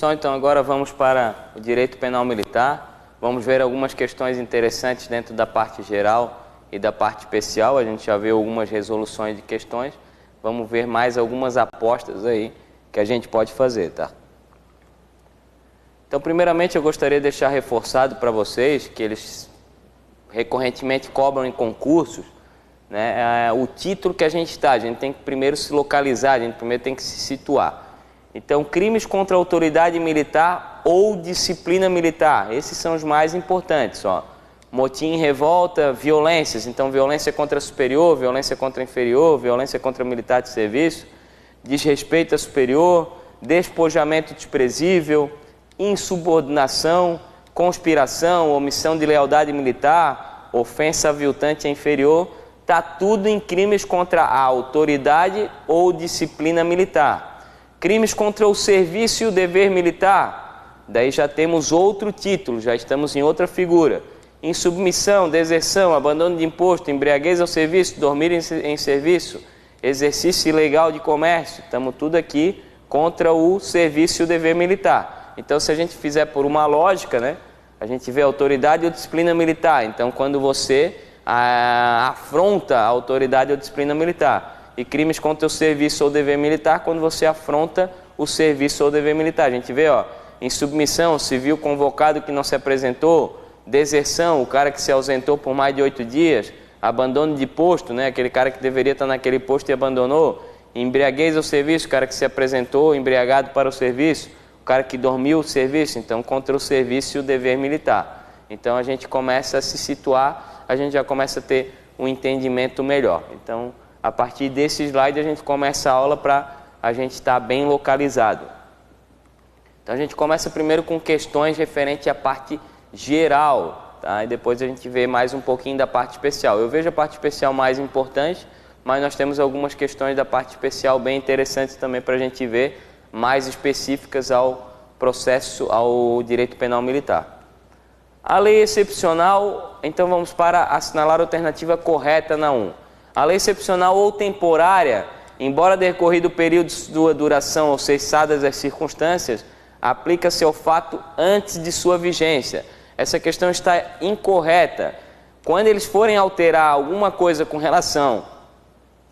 Pessoal, então agora vamos para o direito penal militar. Vamos ver algumas questões interessantes dentro da parte geral e da parte especial. A gente já viu algumas resoluções de questões. Vamos ver mais algumas apostas aí que a gente pode fazer, tá? Então, primeiramente, eu gostaria de deixar reforçado para vocês que eles recorrentemente cobram em concursos, né, o título que a gente está. A gente tem que primeiro se localizar, a gente primeiro tem que se situar. Então, crimes contra a autoridade militar ou disciplina militar, esses são os mais importantes, ó. Motim, revolta, violências, então violência contra superior, violência contra inferior, violência contra militar de serviço, desrespeito a superior, despojamento desprezível, insubordinação, conspiração, omissão de lealdade militar, ofensa aviltante a inferior, está tudo em crimes contra a autoridade ou disciplina militar. Crimes contra o serviço e o dever militar, daí já temos outro título, já estamos em outra figura. Insubmissão, deserção, abandono de imposto, embriaguez ao serviço, dormir em serviço, exercício ilegal de comércio, estamos tudo aqui contra o serviço e o dever militar. Então, se a gente fizer por uma lógica, né, a gente vê autoridade ou disciplina militar. Então, quando você afronta a autoridade ou disciplina militar. E crimes contra o serviço ou dever militar, quando você afronta o serviço ou dever militar. A gente vê, ó, insubmissão, civil convocado que não se apresentou, deserção, o cara que se ausentou por mais de 8 dias, abandono de posto, né, aquele cara que deveria estar naquele posto e abandonou, embriaguez ao serviço, o cara que se apresentou embriagado para o serviço, o cara que dormiu o serviço, então contra o serviço e o dever militar. Então a gente começa a se situar, a gente já começa a ter um entendimento melhor. Então, a partir desse slide a gente começa a aula para a gente estar bem localizado. Então a gente começa primeiro com questões referentes à parte geral, tá? E depois a gente vê mais um pouquinho da parte especial. Eu vejo a parte especial mais importante, mas nós temos algumas questões da parte especial bem interessantes também para a gente ver, mais específicas ao processo, ao direito penal militar. A lei excepcional, então vamos para assinalar a alternativa correta na 1. A lei excepcional ou temporária, embora decorrido o período de sua duração ou cessadas as circunstâncias, aplica-se ao fato antes de sua vigência. Essa questão está incorreta. Quando eles forem alterar alguma coisa com relação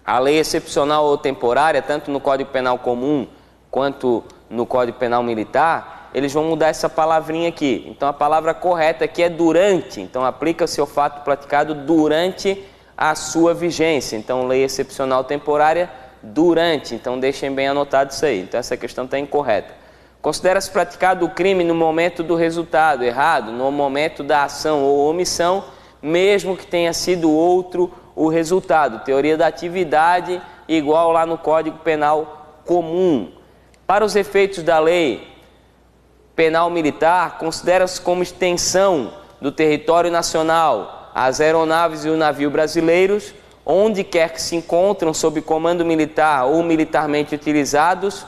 à lei excepcional ou temporária, tanto no Código Penal Comum quanto no Código Penal Militar, eles vão mudar essa palavrinha aqui. Então a palavra correta aqui é durante. Então aplica-se ao fato praticado durante a sua vigência. Então, lei excepcional temporária durante. Então, deixem bem anotado isso aí. Então, essa questão está incorreta. Considera-se praticado o crime no momento do resultado, errado, no momento da ação ou omissão, mesmo que tenha sido outro o resultado. Teoria da atividade, igual lá no Código Penal Comum. Para os efeitos da lei penal militar, considera-se como extensão do território nacional as aeronaves e o navio brasileiros, onde quer que se encontram sob comando militar ou militarmente utilizados,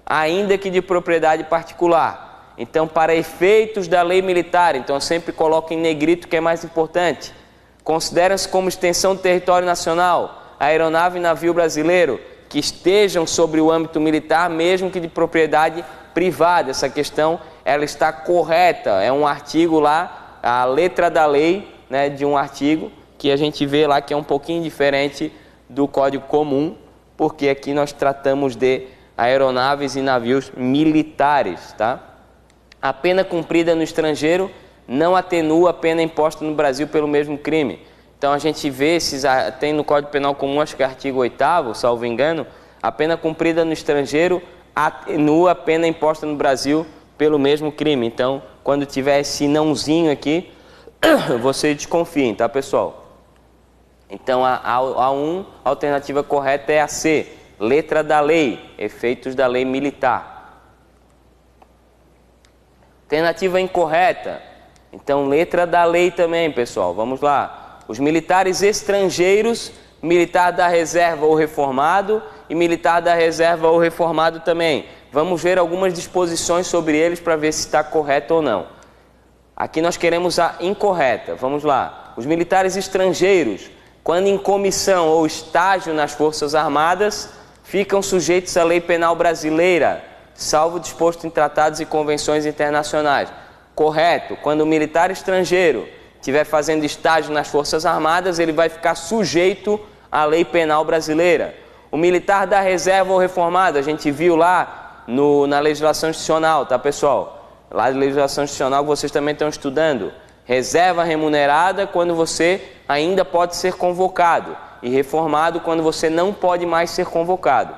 ainda que de propriedade particular. Então, para efeitos da lei militar, então eu sempre coloco em negrito que é mais importante, considera-se como extensão do território nacional a aeronave e navio brasileiro que estejam sobre o âmbito militar, mesmo que de propriedade privada. Essa questão ela está correta, é um artigo lá, a letra da lei, né, de um artigo que a gente vê lá que é um pouquinho diferente do Código Comum, porque aqui nós tratamos de aeronaves e navios militares, tá? A pena cumprida no estrangeiro não atenua a pena imposta no Brasil pelo mesmo crime. Então a gente vê, tem no Código Penal Comum, acho que é artigo 8º, salvo engano, a pena cumprida no estrangeiro atenua a pena imposta no Brasil pelo mesmo crime. Então, quando tiver esse nãozinho aqui, você desconfiem, tá, pessoal? Então, a 1, a alternativa correta é a C, letra da lei, efeitos da lei militar. Alternativa incorreta, então, letra da lei também, pessoal. Vamos lá. Os militares estrangeiros, militar da reserva ou reformado e militar da reserva ou reformado também. Vamos ver algumas disposições sobre eles para ver se está correto ou não. Aqui nós queremos a incorreta. Vamos lá. Os militares estrangeiros, quando em comissão ou estágio nas Forças Armadas, ficam sujeitos à lei penal brasileira, salvo disposto em tratados e convenções internacionais. Correto. Quando o militar estrangeiro estiver fazendo estágio nas Forças Armadas, ele vai ficar sujeito à lei penal brasileira. O militar da reserva ou reformado, a gente viu lá na legislação institucional, tá, pessoal? Lá na legislação institucional vocês também estão estudando. Reserva remunerada quando você ainda pode ser convocado e reformado quando você não pode mais ser convocado.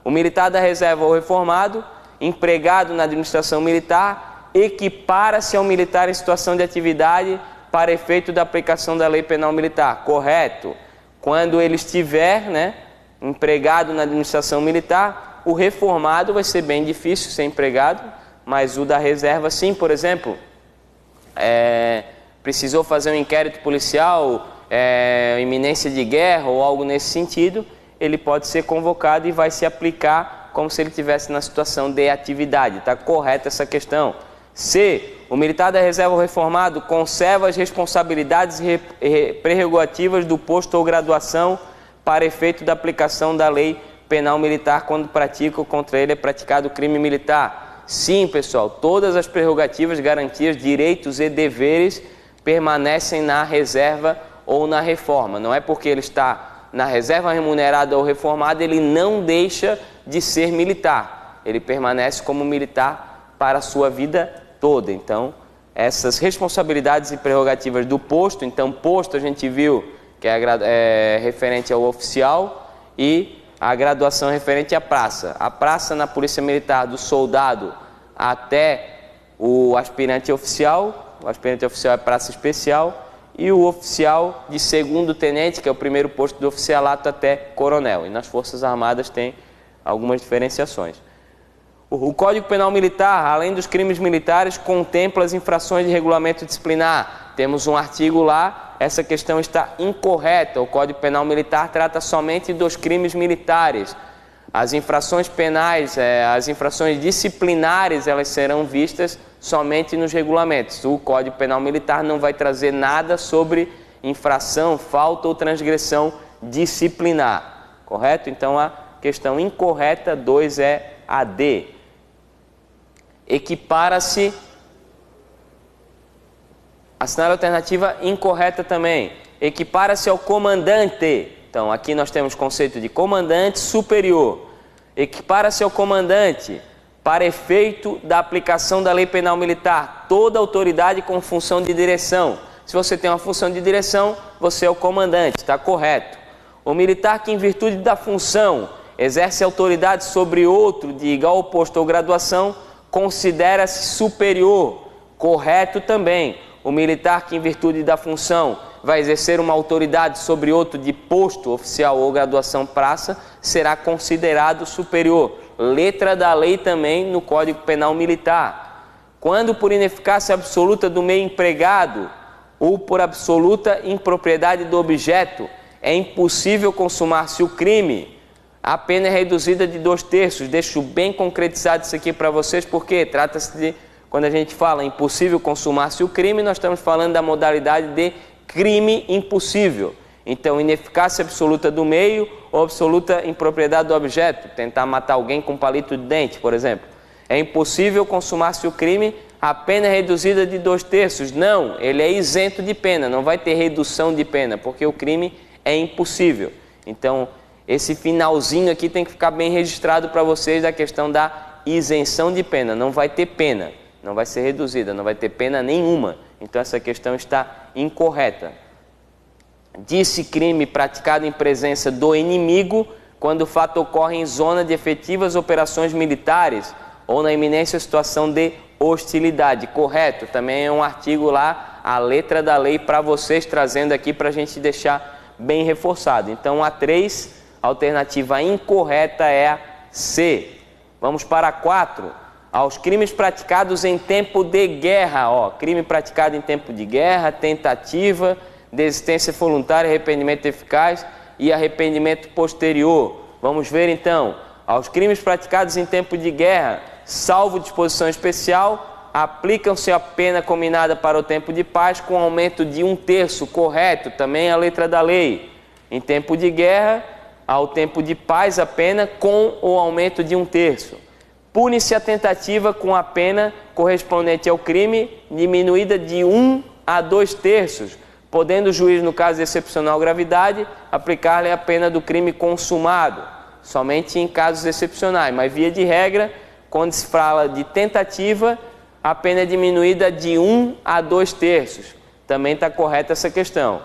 O militar da reserva ou reformado, empregado na administração militar, equipara-se ao militar em situação de atividade para efeito da aplicação da lei penal militar. Correto. Quando ele estiver, empregado na administração militar, o reformado vai ser bem difícil ser empregado, mas o da reserva sim. Por exemplo, precisou fazer um inquérito policial, iminência de guerra ou algo nesse sentido, ele pode ser convocado e vai se aplicar como se ele estivesse na situação de atividade. Está correta essa questão. C. O militar da reserva ou reformado conserva as responsabilidades e prerrogativas do posto ou graduação para efeito da aplicação da lei penal militar quando pratica ou contra ele é praticado crime militar. Sim, pessoal, todas as prerrogativas, garantias, direitos e deveres permanecem na reserva ou na reforma. Não é porque ele está na reserva remunerada ou reformada, ele não deixa de ser militar. Ele permanece como militar para a sua vida toda. Então, essas responsabilidades e prerrogativas do posto, então posto a gente viu que é referente ao oficial e a graduação referente à praça. A praça na Polícia Militar do soldado até o aspirante oficial é praça especial, e o oficial de segundo tenente, que é o primeiro posto do oficialato, até coronel. E nas Forças Armadas tem algumas diferenciações. O Código Penal Militar, além dos crimes militares, contempla as infrações de regulamento disciplinar. Temos um artigo lá, essa questão está incorreta. O Código Penal Militar trata somente dos crimes militares. As infrações penais, as infrações disciplinares, elas serão vistas somente nos regulamentos. O Código Penal Militar não vai trazer nada sobre infração, falta ou transgressão disciplinar. Correto? Então a questão incorreta 2 é a D. Equipara-se. Assinale a alternativa incorreta também. Equipara-se ao comandante. Então aqui nós temos o conceito de comandante superior. Equipara-se ao comandante para efeito da aplicação da lei penal militar toda autoridade com função de direção. Se você tem uma função de direção, você é o comandante, está correto. O militar que, em virtude da função, exerce autoridade sobre outro de igual posto ou graduação, considera-se superior. Correto também. O militar que, em virtude da função, vai exercer uma autoridade sobre outro de posto oficial ou graduação praça, será considerado superior. Letra da lei também no Código Penal Militar. Quando por ineficácia absoluta do meio empregado ou por absoluta impropriedade do objeto é impossível consumar-se o crime, a pena é reduzida de 2/3. Deixo bem concretizado isso aqui para vocês, porque trata-se de, quando a gente fala impossível consumar-se o crime, nós estamos falando da modalidade de crime impossível. Então, ineficácia absoluta do meio ou absoluta impropriedade do objeto. Tentar matar alguém com um palito de dente, por exemplo. É impossível consumar-se o crime, a pena é reduzida de 2/3. Não, ele é isento de pena, não vai ter redução de pena, porque o crime é impossível. Então, esse finalzinho aqui tem que ficar bem registrado para vocês da questão da isenção de pena. Não vai ter pena, não vai ser reduzida, não vai ter pena nenhuma. Então, essa questão está incorreta. Disse crime praticado em presença do inimigo quando o fato ocorre em zona de efetivas operações militares ou na iminência situação de hostilidade. Correto? Também é um artigo lá, a letra da lei para vocês, trazendo aqui para a gente deixar bem reforçado. Então a 3, a alternativa incorreta é a C. Vamos para a 4. Aos crimes praticados em tempo de guerra. Crime praticado em tempo de guerra, tentativa, desistência voluntária, arrependimento eficaz e arrependimento posterior. Vamos ver então. Aos crimes praticados em tempo de guerra, salvo disposição especial, aplicam-se a pena combinada para o tempo de paz com aumento de 1/3. Correto? Também a letra da lei. Em tempo de guerra, ao tempo de paz, a pena com o aumento de 1/3. Pune-se a tentativa com a pena correspondente ao crime diminuída de 1 a 2/3, podendo o juiz, no caso de excepcional gravidade, aplicar-lhe a pena do crime consumado, somente em casos excepcionais. Mas, via de regra, quando se fala de tentativa, a pena é diminuída de 1 a 2/3. Também está correta essa questão.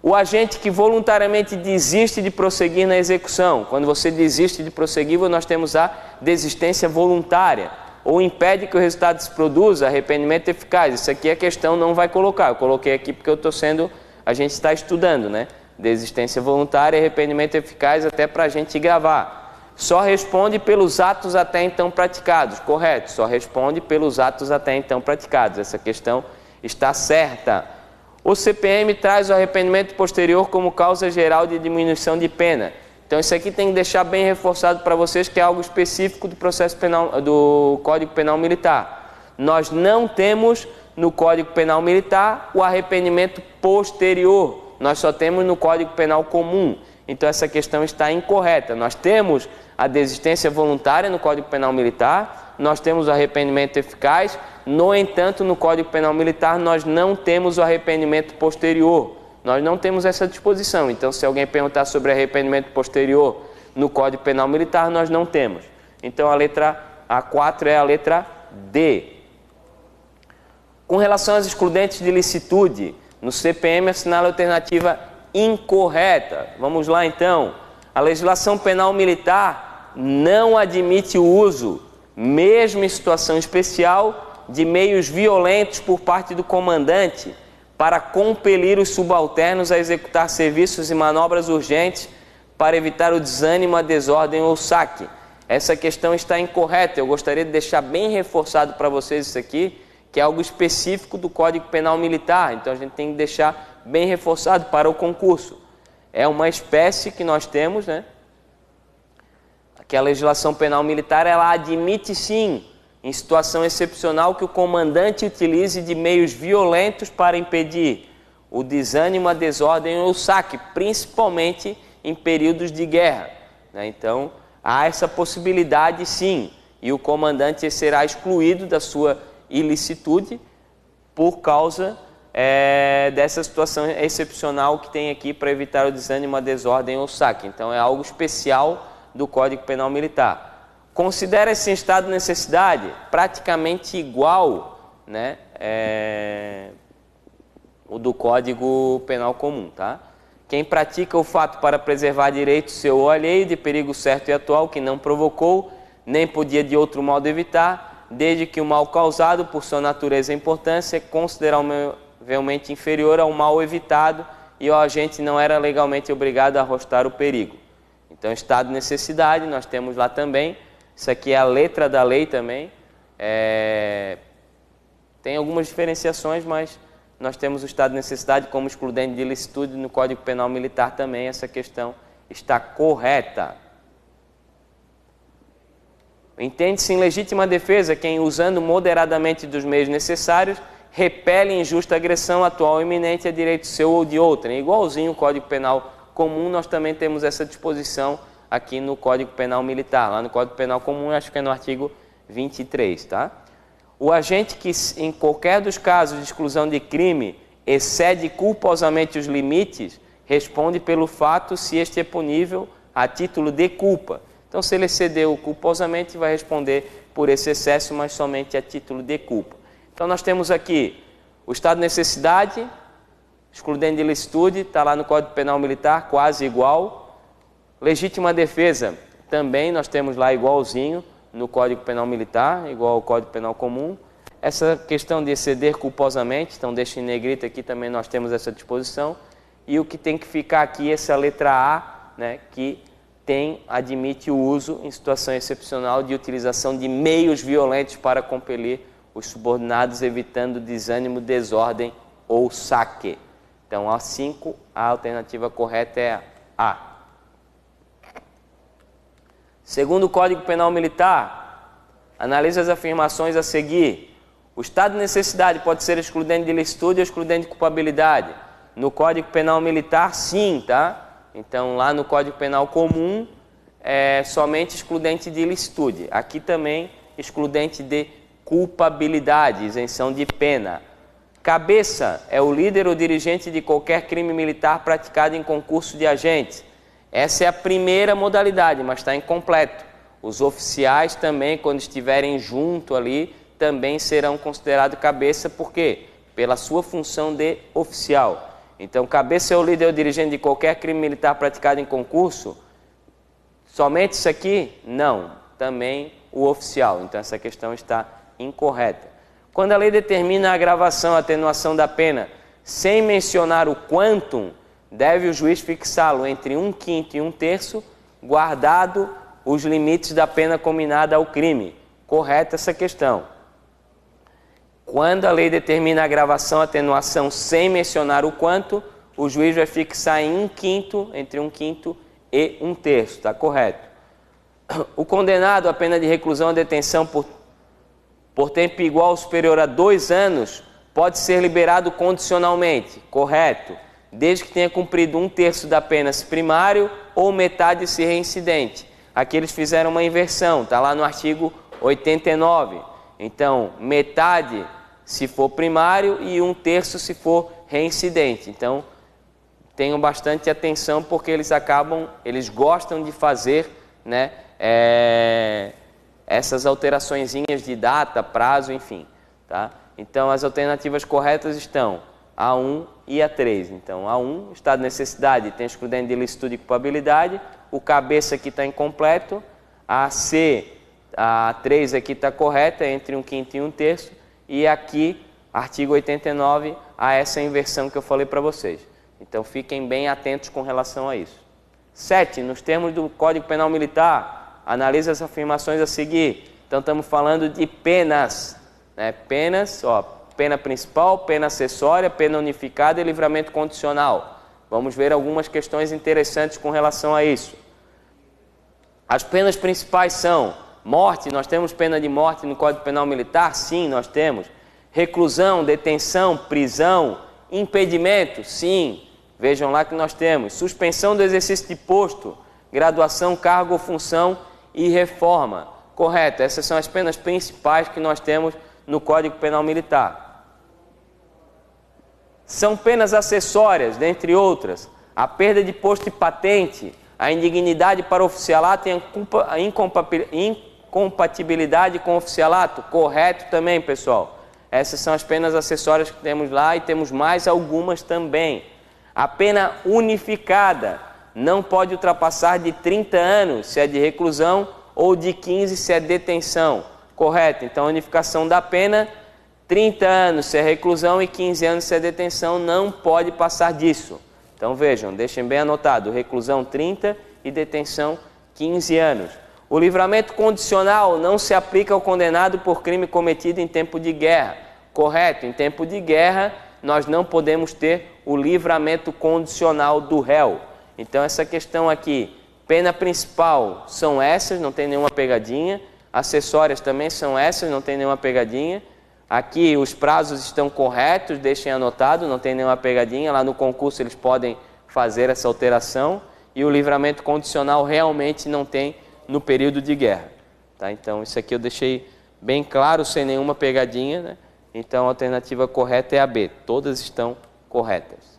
O agente que voluntariamente desiste de prosseguir na execução. Quando você desiste de prosseguir, nós temos a desistência voluntária. Ou impede que o resultado se produza, arrependimento eficaz. Isso aqui a questão não vai colocar. Eu coloquei aqui porque a gente está estudando, né? Desistência voluntária e arrependimento eficaz, até para a gente gravar. Só responde pelos atos até então praticados. Correto, só responde pelos atos até então praticados. Essa questão está certa. O CPM traz o arrependimento posterior como causa geral de diminuição de pena. Então isso aqui tem que deixar bem reforçado para vocês, que é algo específico do processo penal, do Código Penal Militar. Nós não temos no Código Penal Militar o arrependimento posterior. Nós só temos no Código Penal Comum. Então essa questão está incorreta. Nós temos a desistência voluntária no Código Penal Militar, nós temos o arrependimento eficaz. No entanto, no Código Penal Militar nós não temos o arrependimento posterior. Nós não temos essa disposição. Então, se alguém perguntar sobre arrependimento posterior no Código Penal Militar, nós não temos. Então, a letra A4 é a letra D. Com relação às excludentes de licitude, no CPM assinala a alternativa incorreta. Vamos lá, então. A legislação penal militar não admite o uso, mesmo em situação especial, de meios violentos por parte do comandante para compelir os subalternos a executar serviços e manobras urgentes para evitar o desânimo, a desordem ou o saque. Essa questão está incorreta. Eu gostaria de deixar bem reforçado para vocês isso aqui, que é algo específico do Código Penal Militar. Então a gente tem que deixar bem reforçado para o concurso. É uma espécie que nós temos, né? Que a legislação penal militar, ela admite sim, em situação excepcional, que o comandante utilize de meios violentos para impedir o desânimo, a desordem ou o saque, principalmente em períodos de guerra, né? Então, há essa possibilidade sim, e o comandante será excluído da sua ilicitude por causa dessa situação excepcional que tem aqui para evitar o desânimo, a desordem ou o saque. Então, é algo especial do Código Penal Militar. Considera-se em estado de necessidade praticamente igual, né, o do Código Penal Comum, tá? Quem pratica o fato para preservar direito seu ou alheio de perigo certo e atual que não provocou, nem podia de outro modo evitar, desde que o mal causado, por sua natureza e importância, é consideravelmente inferior ao mal evitado e o agente não era legalmente obrigado a arrostar o perigo. Então, estado de necessidade, nós temos lá também. Isso aqui é a letra da lei também. Tem algumas diferenciações, mas nós temos o estado de necessidade como excludente de ilicitude no Código Penal Militar também. Essa questão está correta. Entende-se em legítima defesa quem, usando moderadamente dos meios necessários, repele injusta agressão atual ou iminente a direito seu ou de outrem. Igualzinho o Código Penal Comum, nós também temos essa disposição aqui no Código Penal Militar. Lá no Código Penal Comum, acho que é no artigo 23, tá? O agente que, em qualquer dos casos de exclusão de crime, excede culposamente os limites, responde pelo fato se este é punível a título de culpa. Então, se ele excedeu culposamente, vai responder por esse excesso, mas somente a título de culpa. Então, nós temos aqui o estado de necessidade, excludente de ilicitude, está lá no Código Penal Militar, quase igual. Legítima defesa, também nós temos lá igualzinho no Código Penal Militar, igual ao Código Penal Comum. Essa questão de exceder culposamente, então deixa em negrita aqui também nós temos essa disposição. E o que tem que ficar aqui é essa letra A, né, que admite o uso em situação excepcional de utilização de meios violentos para compelir os subordinados, evitando desânimo, desordem ou saque. Então, A5, a alternativa correta é A. Segundo o Código Penal Militar, analisa as afirmações a seguir. O estado de necessidade pode ser excludente de ilicitude ou excludente de culpabilidade. No Código Penal Militar, sim, tá? Então, lá no Código Penal Comum, é somente excludente de ilicitude. Aqui também excludente de culpabilidade, isenção de pena. Cabeça é o líder ou dirigente de qualquer crime militar praticado em concurso de agentes. Essa é a primeira modalidade, mas está incompleto. Os oficiais também, quando estiverem junto ali, também serão considerados cabeça, por quê? Pela sua função de oficial. Então, cabeça é o líder ou dirigente de qualquer crime militar praticado em concurso. Somente isso aqui? Não. Também o oficial. Então, essa questão está incorreta. Quando a lei determina a agravação, a atenuação da pena, sem mencionar o quantum, deve o juiz fixá-lo entre 1/5 e 1/3, guardado os limites da pena combinada ao crime. Correta essa questão. Quando a lei determina a agravação, a atenuação, sem mencionar o quanto, o juiz vai fixar em 1/5, entre 1/5 e 1/3, está correto. O condenado à pena de reclusão ou detenção por tempo igual ou superior a 2 anos pode ser liberado condicionalmente, correto, desde que tenha cumprido 1/3 da pena se primário ou metade se reincidente. Aqui eles fizeram uma inversão, está lá no artigo 89. Então, metade se for primário e 1/3 se for reincidente. Então, tenham bastante atenção porque eles gostam de fazer, né, essas alteraçõezinhas de data, prazo, enfim. Tá? Então, as alternativas corretas estão A1 e A3. Então, A1, estado de necessidade, tem excludente de ilicitude e culpabilidade. O cabeça aqui está incompleto. A C, a 3 aqui está correta, entre 1/5 e 1/3. E aqui, artigo 89, há essa inversão que eu falei para vocês. Então, fiquem bem atentos com relação a isso. 7. Nos termos do Código Penal Militar, analise as afirmações a seguir. Então, estamos falando de penas. Né? Penas, ó, pena principal, pena acessória, pena unificada e livramento condicional. Vamos ver algumas questões interessantes com relação a isso. As penas principais são morte. Nós temos pena de morte no Código Penal Militar? Sim, nós temos. Reclusão, detenção, prisão, impedimento? Sim. Vejam lá que nós temos. Suspensão do exercício de posto, graduação, cargo ou função e reforma. Correto. Essas são as penas principais que nós temos no Código Penal Militar. São penas acessórias, dentre outras, a perda de posto e patente, a indignidade para o oficialato e a incompatibilidade com o oficialato. Correto também, pessoal. Essas são as penas acessórias que temos lá e temos mais algumas também. A pena unificada não pode ultrapassar de 30 anos se é de reclusão ou de 15 se é detenção. Correto. Então, a unificação da pena, 30 anos se é reclusão e 15 anos se é detenção, não pode passar disso. Então, vejam, deixem bem anotado, reclusão 30 e detenção 15 anos. O livramento condicional não se aplica ao condenado por crime cometido em tempo de guerra. Correto. Em tempo de guerra, nós não podemos ter o livramento condicional do réu. Então, essa questão aqui, pena principal são essas, não tem nenhuma pegadinha. Acessórias também são essas, não tem nenhuma pegadinha. Aqui os prazos estão corretos, deixem anotado, não tem nenhuma pegadinha. Lá no concurso eles podem fazer essa alteração. E o livramento condicional realmente não tem no período de guerra. Tá? Então, isso aqui eu deixei bem claro, sem nenhuma pegadinha, né? Então, a alternativa correta é a B. Todas estão corretas.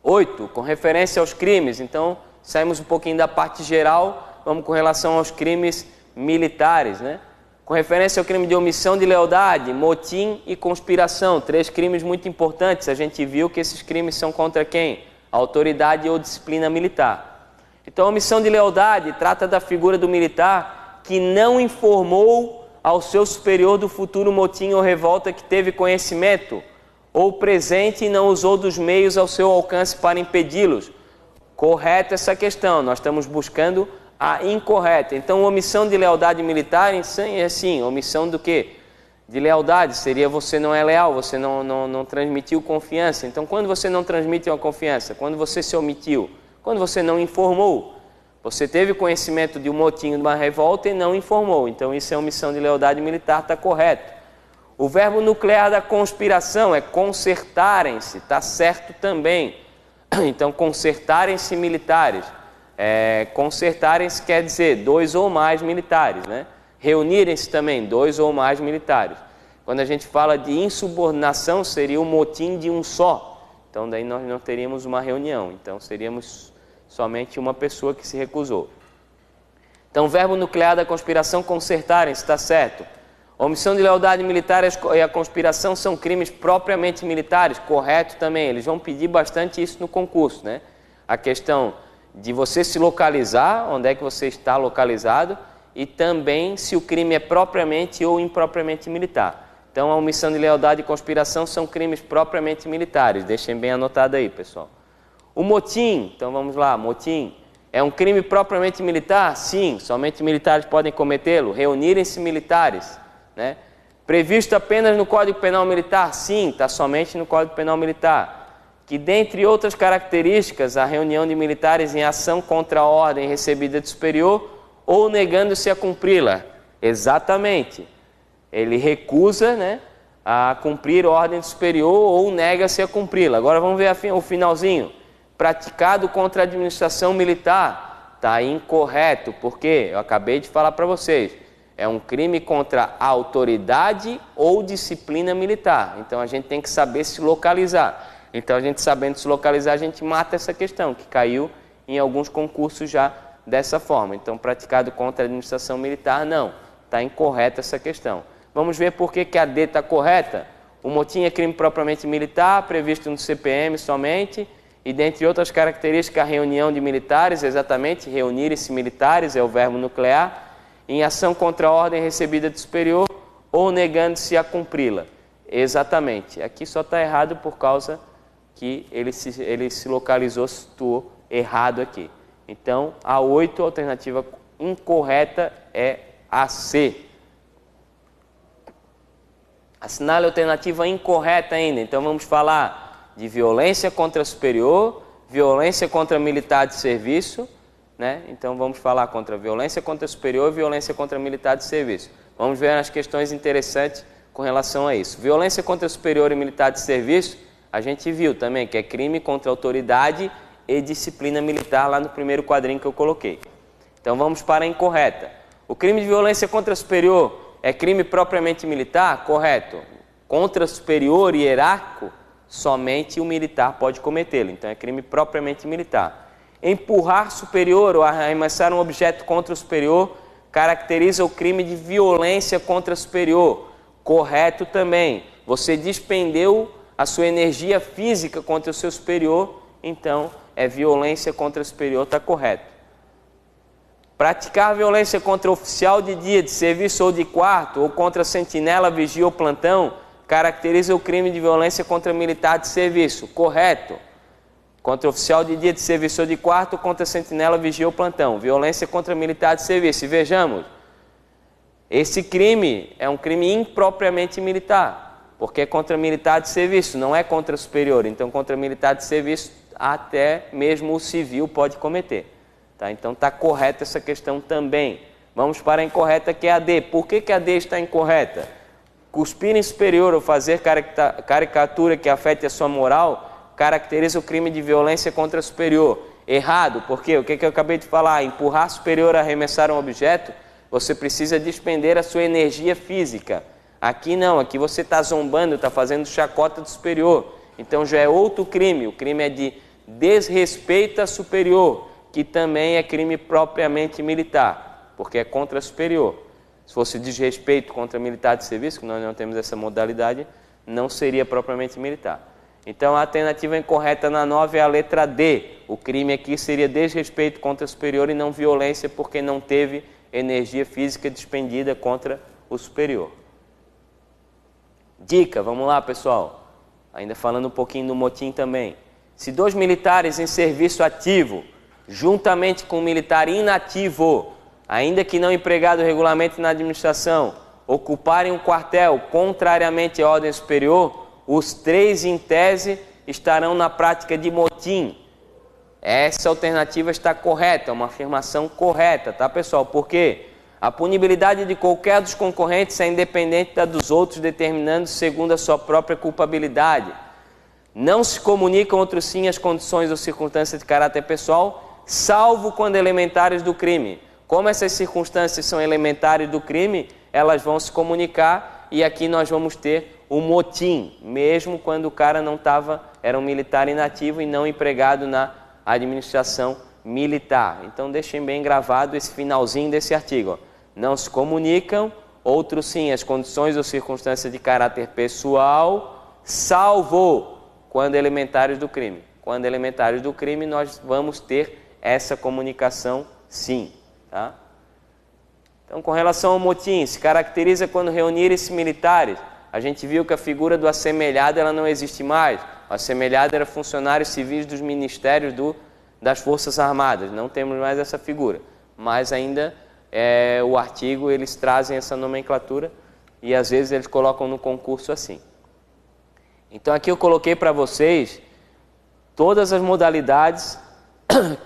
8. Com referência aos crimes. Então, saímos um pouquinho da parte geral, vamos com relação aos crimes militares, né? Com referência ao crime de omissão de lealdade, motim e conspiração. 3 crimes muito importantes. A gente viu que esses crimes são contra quem? A autoridade ou disciplina militar. Então, a omissão de lealdade trata da figura do militar que não informou ao seu superior do futuro motim ou revolta que teve conhecimento, ou presente e não usou dos meios ao seu alcance para impedi-los. Correta essa questão, nós estamos buscando a incorreta. Então, omissão de lealdade militar é assim, omissão do quê? De lealdade, seria você não é leal, você não transmitiu confiança. Então, quando você não transmite uma confiança, quando você se omitiu, quando você não informou, você teve conhecimento de um motim, de uma revolta e não informou. Então, isso é omissão de lealdade militar, está correto. O verbo nuclear da conspiração é concertarem-se, está certo também. Então, concertarem-se militares. Concertarem-se quer dizer 2 ou mais militares, né? Reunirem-se também 2 ou mais militares. Quando a gente fala de insubordinação, seria o motim de um só. Então, daí nós não teríamos uma reunião. Então, seríamos somente uma pessoa que se recusou. Então, o verbo nuclear da conspiração, concertarem-se, está certo. Omissão de lealdade militar e a conspiração são crimes propriamente militares, correto também. Eles vão pedir bastante isso no concurso, né? A questão de você se localizar, onde é que você está localizado, e também se o crime é propriamente ou impropriamente militar. Então, a omissão de lealdade e conspiração são crimes propriamente militares. Deixem bem anotado aí, pessoal. O motim, então vamos lá, motim. É um crime propriamente militar? Sim, somente militares podem cometê-lo. Reunirem-se militares, né? Previsto apenas no Código Penal Militar? Sim, está somente no Código Penal Militar. Que, dentre outras características, a reunião de militares em ação contra a ordem recebida de superior ou negando-se a cumpri-la. Exatamente. Ele recusa, né, a cumprir ordem de superior ou nega-se a cumpri-la. Agora vamos ver o finalzinho. Praticado contra a administração militar. Está incorreto, porque eu acabei de falar para vocês. É um crime contra a autoridade ou disciplina militar. Então a gente tem que saber se localizar. Então a gente sabendo se localizar, a gente mata essa questão, que caiu em alguns concursos já dessa forma. Então, praticado contra a administração militar, não. Está incorreta essa questão. Vamos ver por que a D está correta. O motim é crime propriamente militar, previsto no CPM somente, e dentre outras características, a reunião de militares, exatamente, reunirem-se militares, é o verbo nuclear, em ação contra a ordem recebida de superior ou negando-se a cumpri-la. Exatamente. Aqui só está errado por causa que ele se localizou, situou errado aqui. Então, a 8, a alternativa incorreta é a C. Assinale a alternativa incorreta ainda. Então, vamos falar de violência contra superior, violência contra militar de serviço, né? Então, vamos falar contra violência contra superior e violência contra militar de serviço. Vamos ver as questões interessantes com relação a isso. Violência contra superior e militar de serviço, a gente viu também que é crime contra autoridade e disciplina militar lá no primeiro quadrinho que eu coloquei. Então vamos para a incorreta. O crime de violência contra superior é crime propriamente militar? Correto. Contra superior e hierárquico, somente o militar pode cometê-lo. Então é crime propriamente militar. Empurrar superior ou arremessar um objeto contra o superior caracteriza o crime de violência contra superior. Correto também. Você despendeu a sua energia física contra o seu superior, então é violência contra o superior, está correto. Praticar violência contra oficial de dia, de serviço ou de quarto, ou contra sentinela, vigia ou plantão, caracteriza o crime de violência contra militar de serviço. Correto. Contra oficial de dia, de serviço ou de quarto, ou contra sentinela, vigia ou plantão. Violência contra militar de serviço. E vejamos, esse crime é um crime impropriamente militar, porque é contra militar de serviço, não é contra superior. Então, contra militar de serviço, até mesmo o civil pode cometer. Tá? Então está correta essa questão também. Vamos para a incorreta, que é a D. Por que a D está incorreta? Cuspir em superior ou fazer caricatura que afete a sua moral caracteriza o crime de violência contra superior. Errado, porque o que eu acabei de falar? Empurrar superior a arremessar um objeto, você precisa despender a sua energia física. Aqui não, aqui você está zombando, está fazendo chacota do superior. Então já é outro crime. O crime é de desrespeito a superior, que também é crime propriamente militar, porque é contra superior. Se fosse desrespeito contra militar de serviço, que nós não temos essa modalidade, não seria propriamente militar. Então a alternativa incorreta na 9 é a letra D. O crime aqui seria desrespeito contra superior e não violência, porque não teve energia física despendida contra o superior. Dica, vamos lá, pessoal. Ainda falando um pouquinho do motim também. Se 2 militares em serviço ativo, juntamente com um militar inativo, ainda que não empregado regularmente na administração, ocuparem um quartel contrariamente à ordem superior, os 3, em tese, estarão na prática de motim. Essa alternativa está correta, é uma afirmação correta, tá, pessoal? Por quê? A punibilidade de qualquer dos concorrentes é independente da dos outros, determinando segundo a sua própria culpabilidade. Não se comunicam outro sim as condições ou circunstâncias de caráter pessoal, salvo quando elementares do crime, Como essas circunstâncias são elementares do crime, elas vão se comunicar e aqui nós vamos ter o motim, mesmo quando o cara não estava, era um militar inativo e não empregado na administração militar. Então deixem bem gravado esse finalzinho desse artigo. Ó. Não se comunicam, outros sim, as condições ou circunstâncias de caráter pessoal, salvo quando elementares do crime. Quando elementares do crime, nós vamos ter essa comunicação sim. Tá? Então, com relação ao motim, se caracteriza quando reunirem-se militares. A gente viu que a figura do assemelhado ela não existe mais. O assemelhado era funcionários civis dos ministérios das Forças Armadas. Não temos mais essa figura. Mas ainda o artigo, eles trazem essa nomenclatura e às vezes eles colocam no concurso assim. Então aqui eu coloquei para vocês todas as modalidades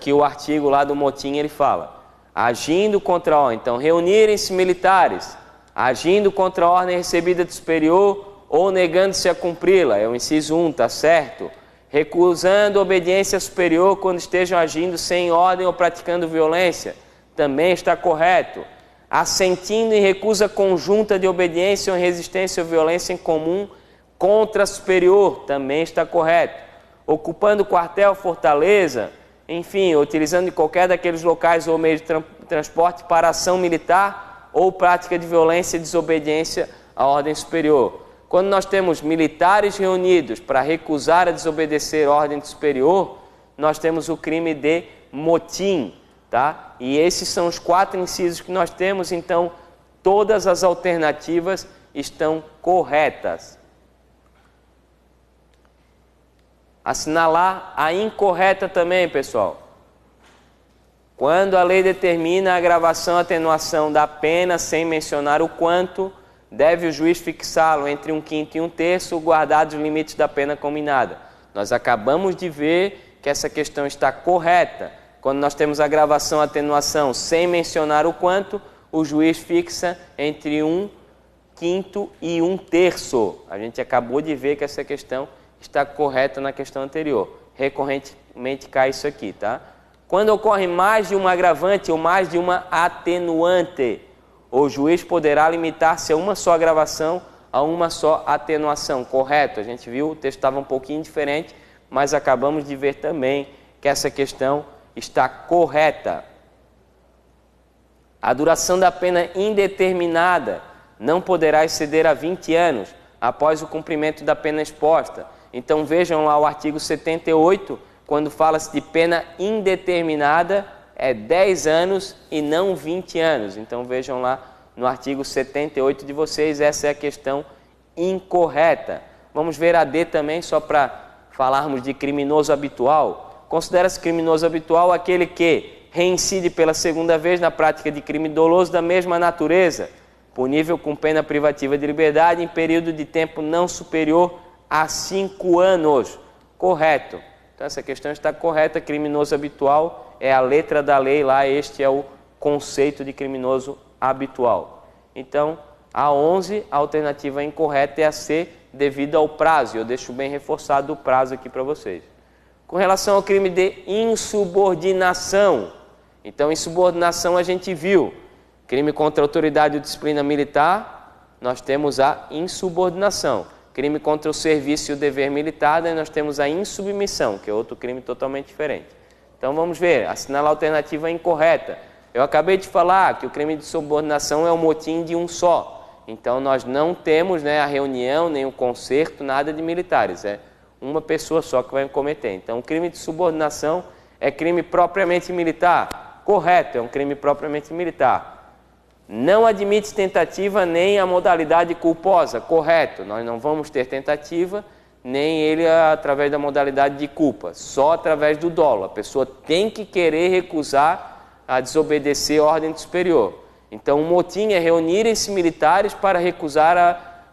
que o artigo lá do motim ele fala. Agindo contra então reunirem-se militares, agindo contra a ordem recebida do superior ou negando-se a cumpri-la, é o inciso 1, tá certo? Recusando obediência superior quando estejam agindo sem ordem ou praticando violência, também está correto. Assentindo em recusa conjunta de obediência ou resistência ou violência em comum contra superior, também está correto. Ocupando quartel, fortaleza, enfim, utilizando qualquer daqueles locais ou meio de transporte para ação militar ou prática de violência e desobediência à ordem superior. Quando nós temos militares reunidos para recusar a desobedecer a ordem superior, nós temos o crime de motim, tá? E esses são os 4 incisos que nós temos, então todas as alternativas estão corretas. Assinalar a incorreta também, pessoal. Quando a lei determina a agravação, atenuação da pena, sem mencionar o quanto, deve o juiz fixá-lo entre 1/5 e 1/3, guardados os limites da pena combinada. Nós acabamos de ver que essa questão está correta. Quando nós temos agravação, atenuação, sem mencionar o quanto, o juiz fixa entre 1/5 e 1/3. A gente acabou de ver que essa questão está correta na questão anterior. Recorrentemente cai isso aqui, tá? Quando ocorre mais de uma agravante ou mais de uma atenuante, o juiz poderá limitar-se a uma só agravação, a uma só atenuação. Correto? A gente viu, o texto estava um pouquinho diferente, mas acabamos de ver também que essa questão está correta. A duração da pena indeterminada não poderá exceder a 20 anos após o cumprimento da pena exposta. Então vejam lá o artigo 78, quando fala-se de pena indeterminada, é 10 anos e não 20 anos. Então vejam lá no artigo 78 de vocês, essa é a questão incorreta. Vamos ver a D também, só para falarmos de criminoso habitual. Considera-se criminoso habitual aquele que reincide pela segunda vez na prática de crime doloso da mesma natureza, punível com pena privativa de liberdade em período de tempo não superior a 5 anos. Correto. Então essa questão está correta. Criminoso habitual é a letra da lei lá, este é o conceito de criminoso habitual. Então a 11, a alternativa incorreta é a C, devido ao prazo. Eu deixo bem reforçado o prazo aqui para vocês. Com relação ao crime de insubordinação, então insubordinação a gente viu. Crime contra a autoridade ou disciplina militar, nós temos a insubordinação. Crime contra o serviço e o dever militar, daí nós temos a insubmissão, que é outro crime totalmente diferente. Então vamos ver, assinalar a alternativa incorreta. Eu acabei de falar que o crime de subordinação é o motim de um só. Então nós não temos a reunião, nem o concerto, nada de militares. É uma pessoa só que vai cometer. Então o crime de subordinação é crime propriamente militar. Correto, é um crime propriamente militar. Não admite tentativa nem a modalidade culposa. Correto, nós não vamos ter tentativa, nem ele através da modalidade de culpa, só através do dolo. A pessoa tem que querer recusar a desobedecer a ordem superior. Então o motim é reunirem-se militares para recusar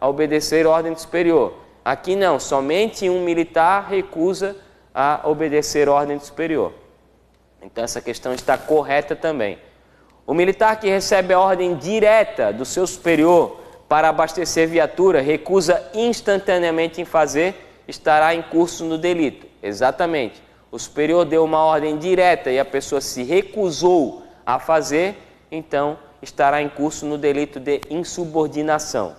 a obedecer a ordem superior. Aqui não, somente um militar recusa a obedecer a ordem superior. Então essa questão está correta também. O militar que recebe a ordem direta do seu superior para abastecer viatura, recusa instantaneamente em fazer, estará em curso no delito. Exatamente. O superior deu uma ordem direta e a pessoa se recusou a fazer, então estará em curso no delito de insubordinação.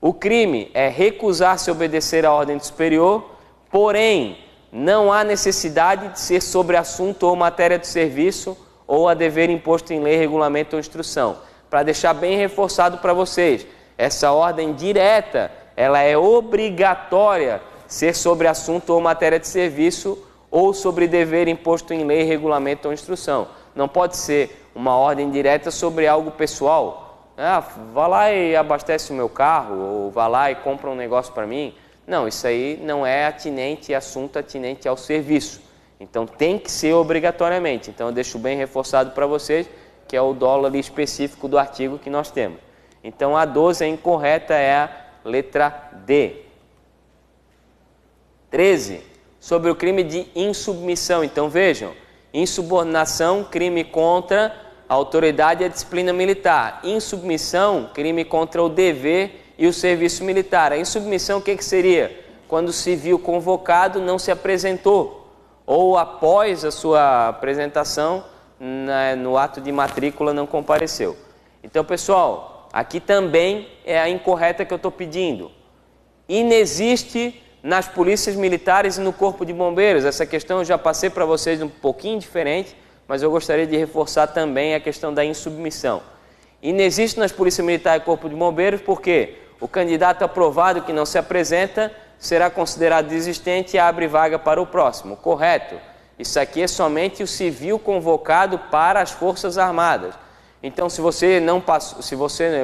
O crime é recusar-se a obedecer à ordem superior, porém, não há necessidade de ser sobre assunto ou matéria de serviço ou a dever imposto em lei, regulamento ou instrução. Para deixar bem reforçado para vocês, essa ordem direta, ela é obrigatória ser sobre assunto ou matéria de serviço ou sobre dever imposto em lei, regulamento ou instrução. Não pode ser uma ordem direta sobre algo pessoal. Vá lá e abastece o meu carro, ou vá lá e compra um negócio para mim. Não, isso aí não é atinente, assunto atinente ao serviço. Então tem que ser obrigatoriamente. Então eu deixo bem reforçado para vocês, que é o dolo ali específico do artigo que nós temos. Então a 12 incorreta é a letra D. 13. Sobre o crime de insubmissão. Então vejam, insubordinação, crime contra a autoridade e a disciplina militar. Insubmissão, crime contra o dever e o serviço militar. A insubmissão, o que seria? Quando o civil convocado não se apresentou, ou após a sua apresentação, no ato de matrícula não compareceu. Então, pessoal, aqui também é a incorreta que eu estou pedindo. Inexiste nas polícias militares e no corpo de bombeiros. Essa questão eu já passei para vocês um pouquinho diferente, mas eu gostaria de reforçar também a questão da insubmissão. Inexiste nas polícias militares e corpo de bombeiros porque o candidato aprovado que não se apresenta será considerado desistente e abre vaga para o próximo. Correto? Isso aqui é somente o civil convocado para as Forças Armadas. Então, se você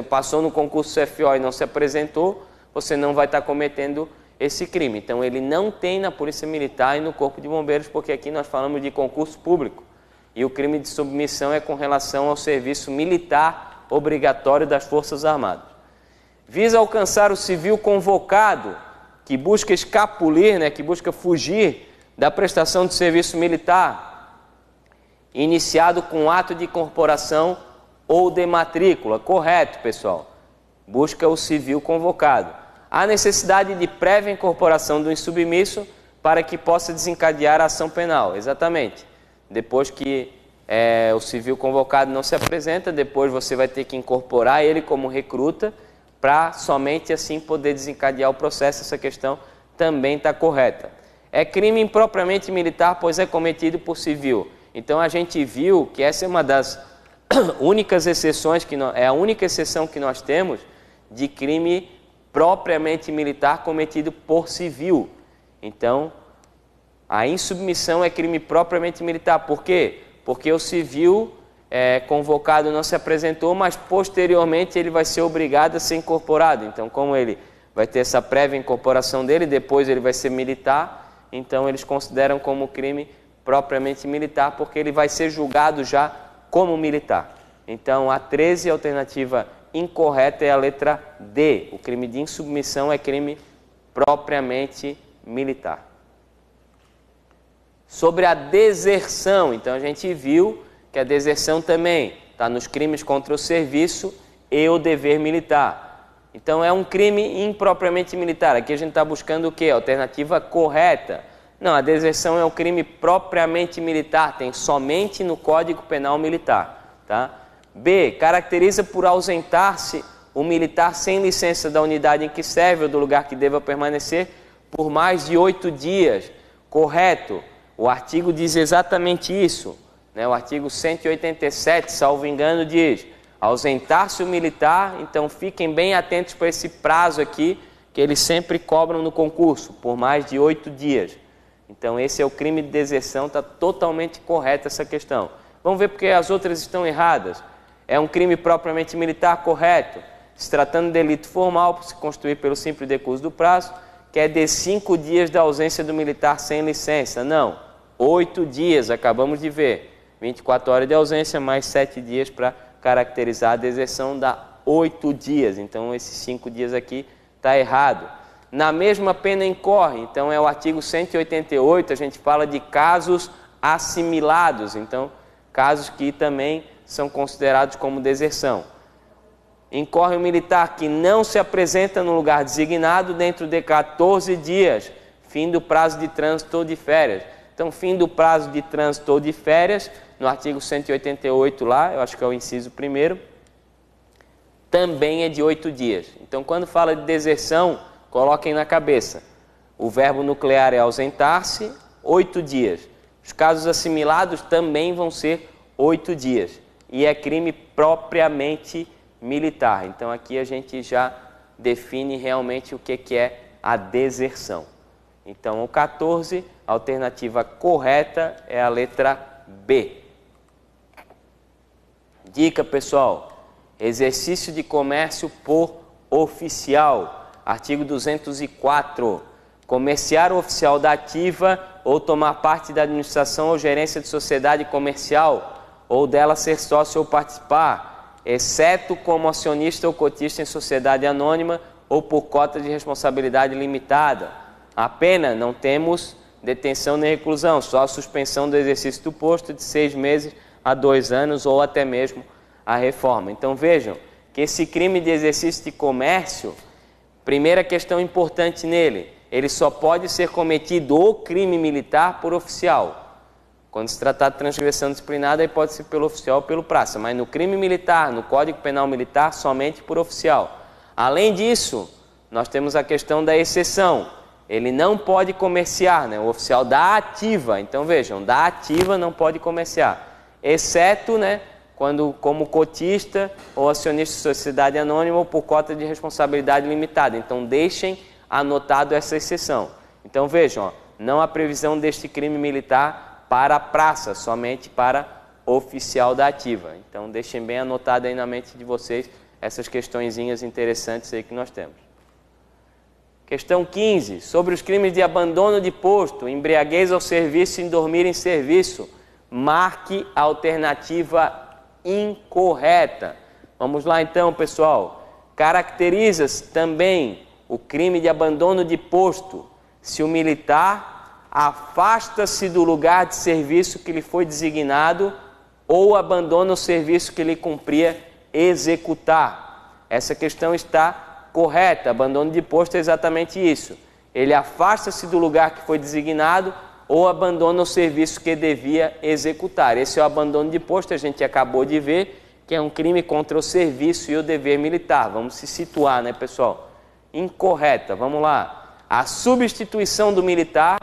passou no concurso CFO e não se apresentou, você não vai estar cometendo esse crime. Então, ele não tem na Polícia Militar e no Corpo de Bombeiros, porque aqui nós falamos de concurso público. E o crime de submissão é com relação ao serviço militar obrigatório das Forças Armadas. Visa alcançar o civil convocado, que busca escapulir, que busca fugir da prestação de serviço militar, iniciado com ato de incorporação ou de matrícula. Correto, pessoal? Busca o civil convocado. Há necessidade de prévia incorporação do insubmisso para que possa desencadear a ação penal. Exatamente. Depois que o civil convocado não se apresenta, depois você vai ter que incorporar ele como recruta para somente assim poder desencadear o processo. Essa questão também está correta. É crime impropriamente militar, pois é cometido por civil. Então a gente viu que essa é uma das únicas exceções, é a única exceção que nós temos de crime propriamente militar cometido por civil. Então, a insubmissão é crime propriamente militar. Por quê? Porque o civil convocado não se apresentou, mas posteriormente ele vai ser obrigado a ser incorporado. Então, como ele vai ter essa prévia incorporação dele, depois ele vai ser militar, então eles consideram como crime propriamente militar, porque ele vai ser julgado já como militar. Então, a 13, alternativa incorreta, é a letra D. O crime de insubmissão é crime propriamente militar. Sobre a deserção, então a gente viu que a deserção também está nos crimes contra o serviço e o dever militar. Então é um crime impropriamente militar. Aqui a gente está buscando o quê? Alternativa correta. Não, a deserção é um crime propriamente militar, tem somente no Código Penal Militar. Tá? B, caracteriza por ausentar-se o militar sem licença da unidade em que serve ou do lugar que deva permanecer por mais de 8 dias. Correto. O artigo diz exatamente isso. O artigo 187, salvo engano, diz: ausentar-se o militar, então fiquem bem atentos para esse prazo aqui, que eles sempre cobram no concurso, por mais de 8 dias. Então esse é o crime de deserção, está totalmente correta essa questão. Vamos ver porque as outras estão erradas. É um crime propriamente militar, correto. Se tratando de delito formal, por se constituir pelo simples decurso do prazo, que é de 5 dias da ausência do militar sem licença. Não, 8 dias, acabamos de ver. 24 horas de ausência, mais 7 dias para caracterizar a deserção, dá 8 dias. Então, esses 5 dias aqui está errado. Na mesma pena incorre, então é o artigo 188, a gente fala de casos assimilados. Então, casos que também são considerados como deserção. Incorre o militar que não se apresenta no lugar designado dentro de 14 dias, fim do prazo de trânsito ou de férias. Então, fim do prazo de trânsito ou de férias no artigo 188 lá, eu acho que é o inciso 1º, também é de 8 dias. Então, quando fala de deserção, coloquem na cabeça, o verbo nuclear é ausentar-se, 8 dias. Os casos assimilados também vão ser 8 dias. E é crime propriamente militar. Então, aqui a gente já define realmente o que é a deserção. Então, o 14, a alternativa correta é a letra B. Dica, pessoal. Exercício de comércio por oficial. Artigo 204. Comerciar o oficial da ativa ou tomar parte da administração ou gerência de sociedade comercial ou dela ser sócio ou participar, exceto como acionista ou cotista em sociedade anônima ou por cota de responsabilidade limitada. A pena não temos detenção nem reclusão, só a suspensão do exercício do posto de 6 meses a 2 anos ou até mesmo a reforma. Então vejam que esse crime de exercício de comércio, primeira questão importante nele, ele só pode ser cometido o crime militar por oficial. Quando se tratar de transgressão disciplinada, aí pode ser pelo oficial ou pelo praça, mas no crime militar, no Código Penal Militar, somente por oficial. Além disso, nós temos a questão da exceção. Ele não pode comerciar, né? O oficial da ativa. Então vejam, da ativa não pode comerciar, exceto, né, quando como cotista ou acionista de sociedade anônima ou por cota de responsabilidade limitada. Então deixem anotado essa exceção. Então vejam, ó, não há previsão deste crime militar para a praça, somente para oficial da ativa. Então deixem bem anotado aí na mente de vocês essas questõezinhas interessantes aí que nós temos. Questão 15, sobre os crimes de abandono de posto, embriaguez ao serviço e dormir em serviço, marque a alternativa incorreta. Vamos lá então, pessoal. Caracteriza-se também o crime de abandono de posto se o militar afasta-se do lugar de serviço que lhe foi designado ou abandona o serviço que lhe cumpria executar. Essa questão está correta. Abandono de posto é exatamente isso. Ele afasta-se do lugar que foi designado ou abandona o serviço que devia executar. Esse é o abandono de posto, a gente acabou de ver, que é um crime contra o serviço e o dever militar. Vamos se situar, né, pessoal? Incorreta, vamos lá. A substituição do militar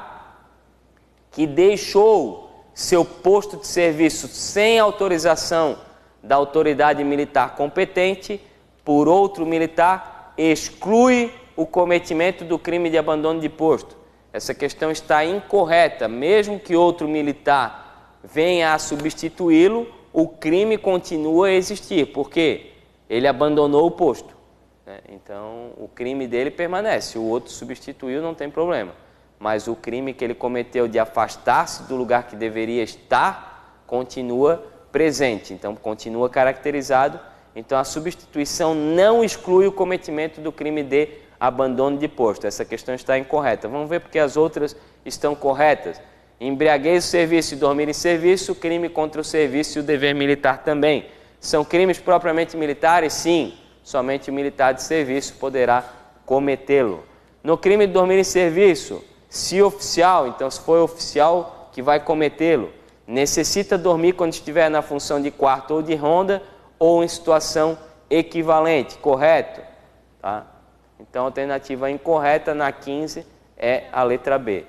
que deixou seu posto de serviço sem autorização da autoridade militar competente por outro militar exclui o cometimento do crime de abandono de posto. Essa questão está incorreta. Mesmo que outro militar venha a substituí-lo, o crime continua a existir. Por quê? Ele abandonou o posto. Então, o crime dele permanece. O outro substituiu, não tem problema. Mas o crime que ele cometeu de afastar-se do lugar que deveria estar, continua presente. Então, continua caracterizado. Então, a substituição não exclui o cometimento do crime de abandono de posto. Essa questão está incorreta. Vamos ver porque as outras estão corretas. Embriaguez o serviço e dormir em serviço, crime contra o serviço e o dever militar também. São crimes propriamente militares? Sim. Somente o militar de serviço poderá cometê-lo. No crime de dormir em serviço, se oficial, então se for oficial que vai cometê-lo, necessita dormir quando estiver na função de quarto ou de ronda ou em situação equivalente, correto? Tá? Então a alternativa incorreta na 15 é a letra B.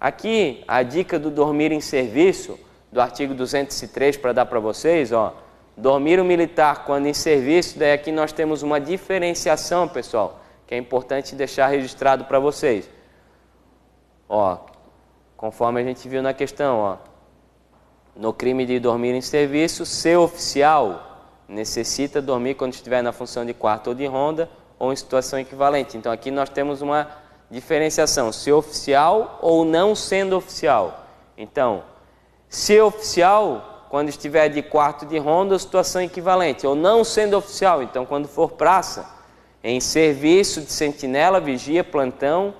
Aqui a dica do dormir em serviço, do artigo 203 para dar para vocês, ó. Dormir o militar quando em serviço, daí aqui nós temos uma diferenciação, pessoal, que é importante deixar registrado para vocês. Ó, conforme a gente viu na questão, ó, no crime de dormir em serviço, ser oficial necessita dormir quando estiver na função de quarto ou de ronda ou em situação equivalente. Então aqui nós temos uma diferenciação, ser oficial ou não sendo oficial. Então, ser oficial quando estiver de quarto de ronda ou situação equivalente, ou não sendo oficial, então quando for praça, em serviço de sentinela, vigia, plantão,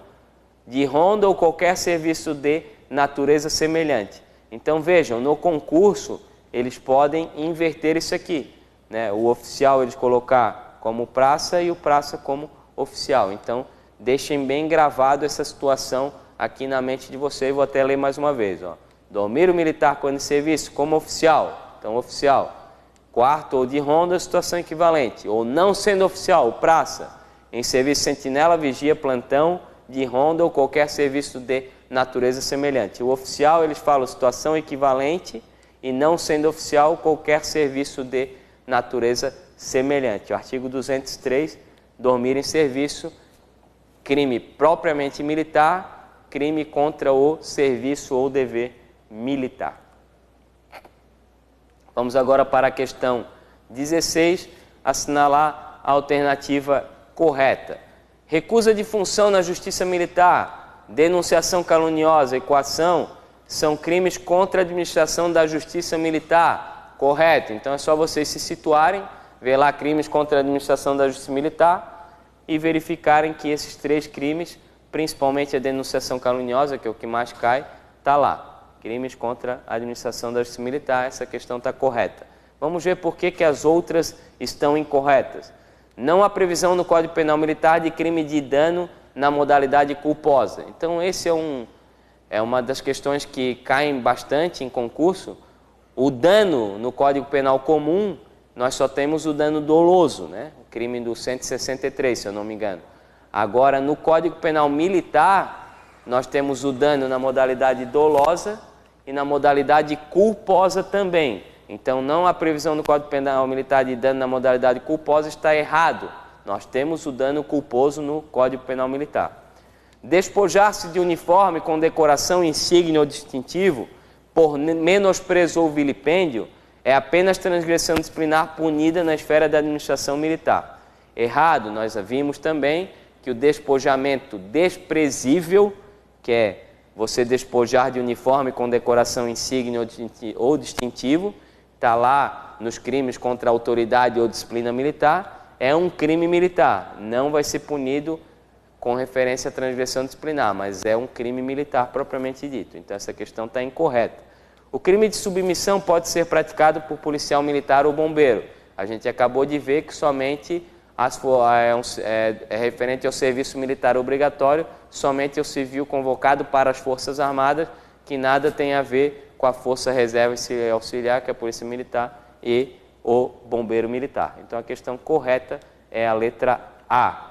de ronda ou qualquer serviço de natureza semelhante. Então vejam, no concurso eles podem inverter isso aqui, né? O oficial eles colocar como praça e o praça como oficial. Então deixem bem gravado essa situação aqui na mente de vocês. Vou até ler mais uma vez, ó. Dormir o militar quando em serviço como oficial, então oficial, quarto ou de ronda, situação equivalente, ou não sendo oficial, o praça, em serviço sentinela, vigia, plantão, de ronda ou qualquer serviço de natureza semelhante. O oficial, eles falam situação equivalente e não sendo oficial, qualquer serviço de natureza semelhante. O artigo 203, dormir em serviço, crime propriamente militar, crime contra o serviço ou dever militar. Vamos agora para a questão 16, assinalar a alternativa correta. Recusa de função na justiça militar, denunciação caluniosa e coação são crimes contra a administração da justiça militar. Correto. Então é só vocês se situarem, ver lá crimes contra a administração da justiça militar e verificarem que esses 3 crimes, principalmente a denunciação caluniosa, que é o que mais cai, está lá. Crimes contra a administração da justiça militar, essa questão está correta. Vamos ver por que as outras estão incorretas. Não há previsão no Código Penal Militar de crime de dano na modalidade culposa. Então, esse é uma das questões que caem bastante em concurso. O dano no Código Penal comum, nós só temos o dano doloso, né? O crime do 163, se eu não me engano. Agora, no Código Penal Militar, nós temos o dano na modalidade dolosa e na modalidade culposa também. Então, não há previsão no Código Penal Militar de dano na modalidade culposa, está errado. Nós temos o dano culposo no Código Penal Militar. Despojar-se de uniforme com decoração, insígnia ou distintivo por menosprezo ou vilipêndio é apenas transgressão disciplinar punida na esfera da administração militar. Errado, nós vimos também que o despojamento desprezível, que é você despojar de uniforme com decoração, insígnia ou distintivo, está lá nos crimes contra a autoridade ou disciplina militar, é um crime militar, não vai ser punido com referência à transgressão disciplinar, mas é um crime militar propriamente dito. Então essa questão está incorreta. O crime de submissão pode ser praticado por policial militar ou bombeiro. A gente acabou de ver que somente é referente ao serviço militar obrigatório, somente o civil convocado para as Forças Armadas, que nada tem a ver com a Força Reserva e Auxiliar, que é a Polícia Militar, e o Bombeiro Militar. Então a questão correta é a letra A.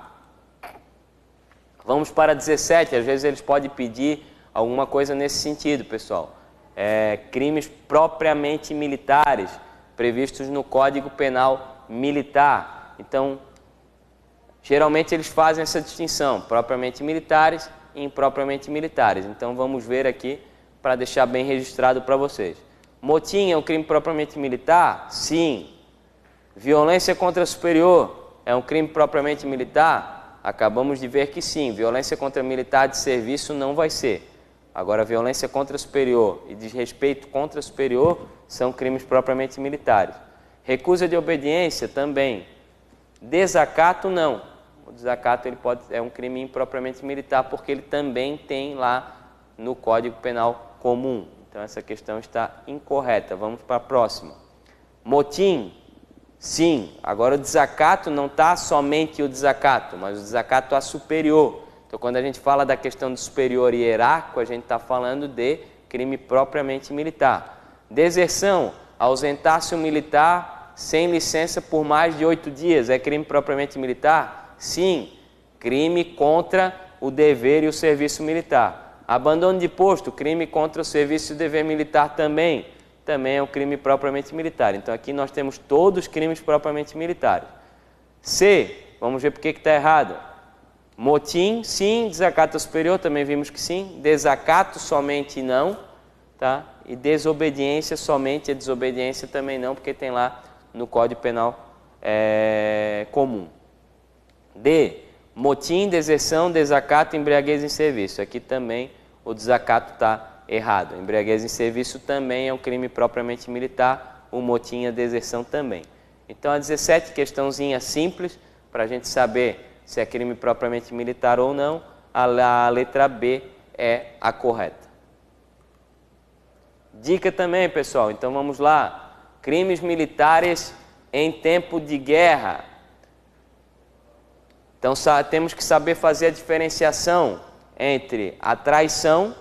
Vamos para 17, às vezes eles podem pedir alguma coisa nesse sentido, pessoal. Crimes propriamente militares, previstos no Código Penal Militar. Então, geralmente eles fazem essa distinção, propriamente militares e impropriamente militares. Então vamos ver aqui para deixar bem registrado para vocês. Motim é um crime propriamente militar? Sim. Violência contra superior é um crime propriamente militar? Acabamos de ver que sim. Violência contra militar de serviço não vai ser. Agora, violência contra superior e desrespeito contra superior são crimes propriamente militares. Recusa de obediência também. Desacato não. O desacato é um crime impropriamente militar porque ele também tem lá no Código Penal Comum. Então essa questão está incorreta. Vamos para a próxima. Motim, sim. Agora o desacato não está somente o desacato, mas o desacato a superior. Então quando a gente fala da questão do superior hierárquico, a gente está falando de crime propriamente militar. Deserção, ausentar-se um militar sem licença por mais de 8 dias, é crime propriamente militar? Sim, crime contra o dever e o serviço militar. Abandono de posto, crime contra o serviço e o dever militar também é um crime propriamente militar. Então aqui nós temos todos os crimes propriamente militares. C, vamos ver por que está errado. Motim, sim. Desacato superior, também vimos que sim. Desacato somente não, tá? E desobediência somente, a desobediência também não, porque tem lá no Código Penal comum. D, motim, deserção, desacato, embriaguez em serviço. Aqui também o desacato está errado. Embriaguez em serviço também é um crime propriamente militar, o motim e a deserção também. Então, a 17, questãozinha simples, para a gente saber se é crime propriamente militar ou não, a letra B é a correta. Dica também, pessoal, então vamos lá. Crimes militares em tempo de guerra. Então temos que saber fazer a diferenciação entre a traição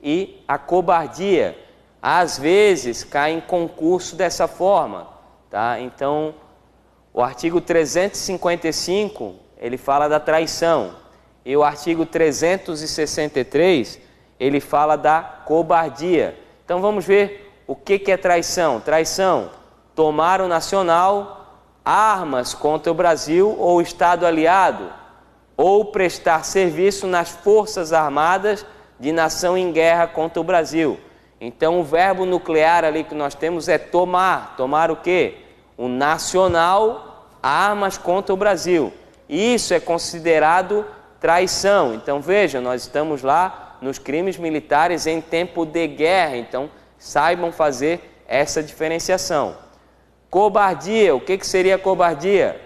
e a cobardia. Às vezes cai em concurso dessa forma, tá? Então, o artigo 355, ele fala da traição, e o artigo 363, ele fala da cobardia. Então vamos ver o que é traição. Traição: tomar o nacional, armas contra o Brasil ou o Estado aliado, ou prestar serviço nas forças armadas de nação em guerra contra o Brasil. Então o verbo nuclear ali que nós temos é tomar. Tomar o quê? O nacional, armas contra o Brasil. Isso é considerado traição. Então vejam, nós estamos lá nos crimes militares em tempo de guerra. Então saibam fazer essa diferenciação. Cobardia: o que seria cobardia?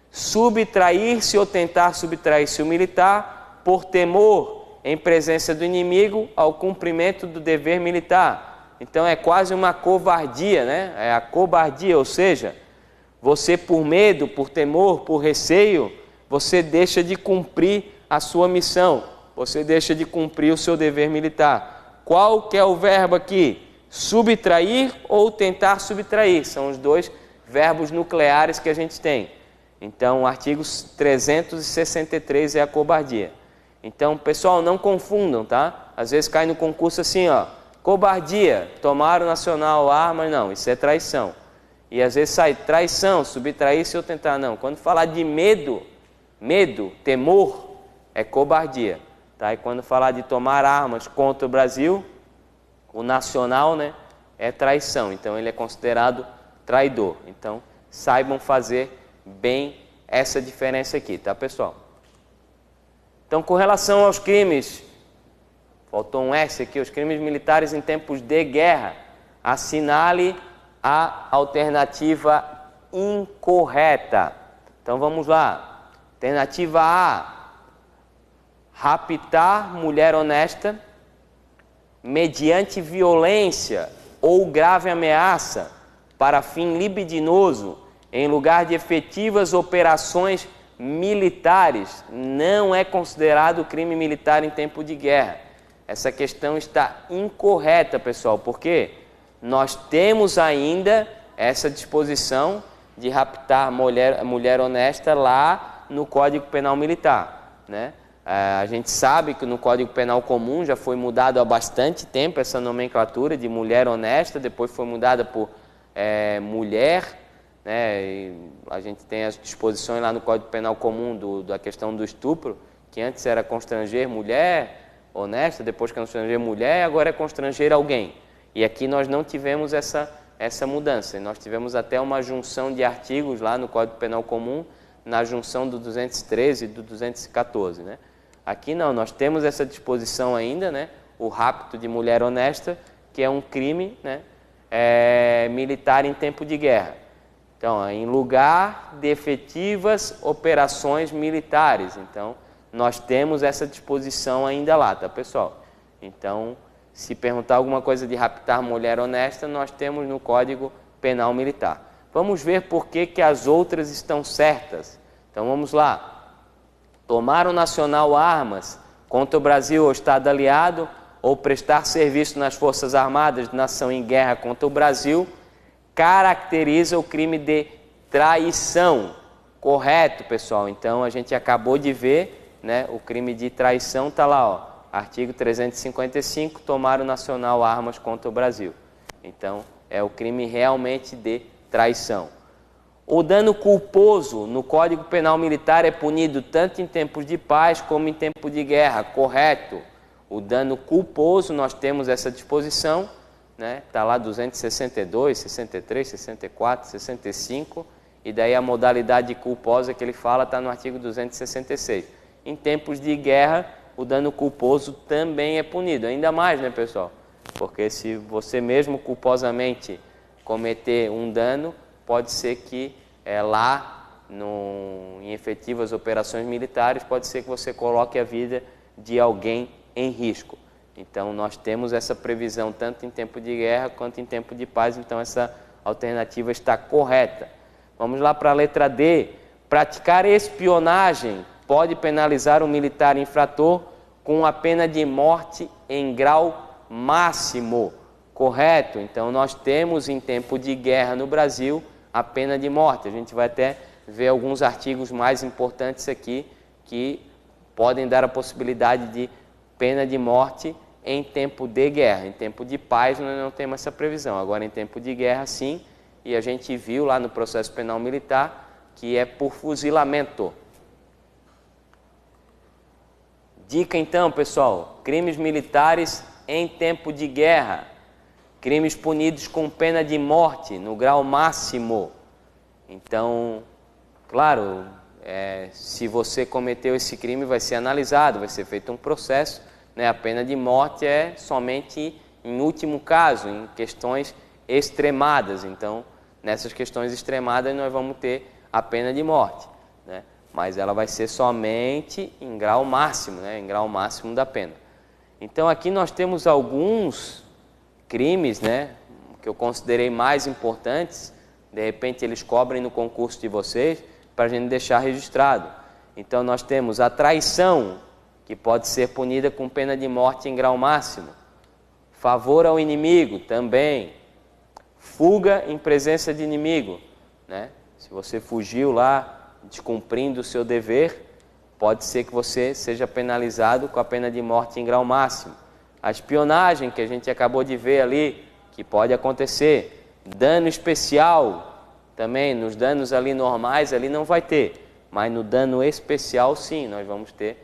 Subtrair-se ou tentar subtrair-se o militar por temor em presença do inimigo ao cumprimento do dever militar. Então é quase uma covardia, né? É a cobardia, ou seja, você por medo, por temor, por receio, você deixa de cumprir a sua missão, você deixa de cumprir o seu dever militar. Qual que é o verbo aqui? Subtrair ou tentar subtrair, são os dois verbos nucleares que a gente tem. Então o artigo 363 é a cobardia. Então, pessoal, não confundam, tá? Às vezes cai no concurso assim, ó, cobardia, tomar o nacional, armas, não, isso é traição. E às vezes sai traição, subtrair-se ou tentar, não. Quando falar de medo, temor, é cobardia, tá? E quando falar de tomar armas contra o Brasil, o nacional, né, é traição. Então ele é considerado traidor. Então saibam fazer bem essa diferença aqui, tá, pessoal? Então, com relação aos crimes, faltou um S aqui, os crimes militares em tempos de guerra, assinale a alternativa incorreta. Então vamos lá. Alternativa A: raptar mulher honesta mediante violência ou grave ameaça para fim libidinoso em lugar de efetivas operações militares, não é considerado crime militar em tempo de guerra. Essa questão está incorreta, pessoal, porque nós temos ainda essa disposição de raptar mulher honesta lá no Código Penal Militar, né? A gente sabe que no Código Penal Comum já foi mudado há bastante tempo essa nomenclatura de mulher honesta, depois foi mudada por mulher, né? E a gente tem as disposições lá no Código Penal Comum da questão do estupro, que antes era constranger mulher honesta, depois constranger mulher, agora é constranger alguém. E aqui nós não tivemos essa mudança, nós tivemos até uma junção de artigos lá no Código Penal Comum, na junção do 213 e do 214, né? Aqui não, nós temos essa disposição ainda, né? O rapto de mulher honesta, que é um crime, né? Militar em tempo de guerra. Então, em lugar de efetivas operações militares. Então, nós temos essa disposição ainda lá, tá, pessoal? Então, se perguntar alguma coisa de raptar mulher honesta, nós temos no Código Penal Militar. Vamos ver por que as outras estão certas. Então, vamos lá. Tomar o nacional armas contra o Brasil ou Estado aliado, ou prestar serviço nas Forças Armadas de nação em guerra contra o Brasil, caracteriza o crime de traição. Correto, pessoal? Então, a gente acabou de ver, né, o crime de traição está lá, ó, artigo 355, tomar o nacional armas contra o Brasil. Então, é o crime realmente de traição. O dano culposo no Código Penal Militar é punido tanto em tempos de paz como em tempo de guerra. Correto? O dano culposo, nós temos essa disposição, né? Está lá 262, 63, 64, 65, e daí a modalidade culposa que ele fala está no artigo 266. Em tempos de guerra, o dano culposo também é punido, ainda mais, né, pessoal? Porque se você mesmo culposamente cometer um dano, pode ser que em efetivas operações militares, pode ser que você coloque a vida de alguém em risco. Então, nós temos essa previsão tanto em tempo de guerra quanto em tempo de paz, então essa alternativa está correta. Vamos lá para a letra D. Praticar espionagem pode penalizar o militar infrator com a pena de morte em grau máximo, correto? Então nós temos em tempo de guerra no Brasil a pena de morte. A gente vai até ver alguns artigos mais importantes aqui que podem dar a possibilidade de pena de morte em tempo de guerra. Em tempo de paz nós não temos essa previsão, agora em tempo de guerra sim, e a gente viu lá no processo penal militar que é por fuzilamento. Dica então, pessoal, crimes militares em tempo de guerra, crimes punidos com pena de morte no grau máximo. Então, claro, se você cometeu esse crime vai ser analisado, vai ser feito um processo, né? A pena de morte é somente em último caso, em questões extremadas. Então, nessas questões extremadas nós vamos ter a pena de morte, né? Mas ela vai ser somente em grau máximo, né? Em grau máximo da pena. Então aqui nós temos alguns crimes, né, que eu considerei mais importantes, de repente eles cobrem no concurso de vocês, para a gente deixar registrado. Então nós temos a traição, que pode ser punida com pena de morte em grau máximo. Favor ao inimigo, também. Fuga em presença de inimigo, né? Se você fugiu lá, descumprindo o seu dever, pode ser que você seja penalizado com a pena de morte em grau máximo. A espionagem, que a gente acabou de ver ali, que pode acontecer. Dano especial, também, nos danos ali normais, ali não vai ter. Mas no dano especial, sim, nós vamos ter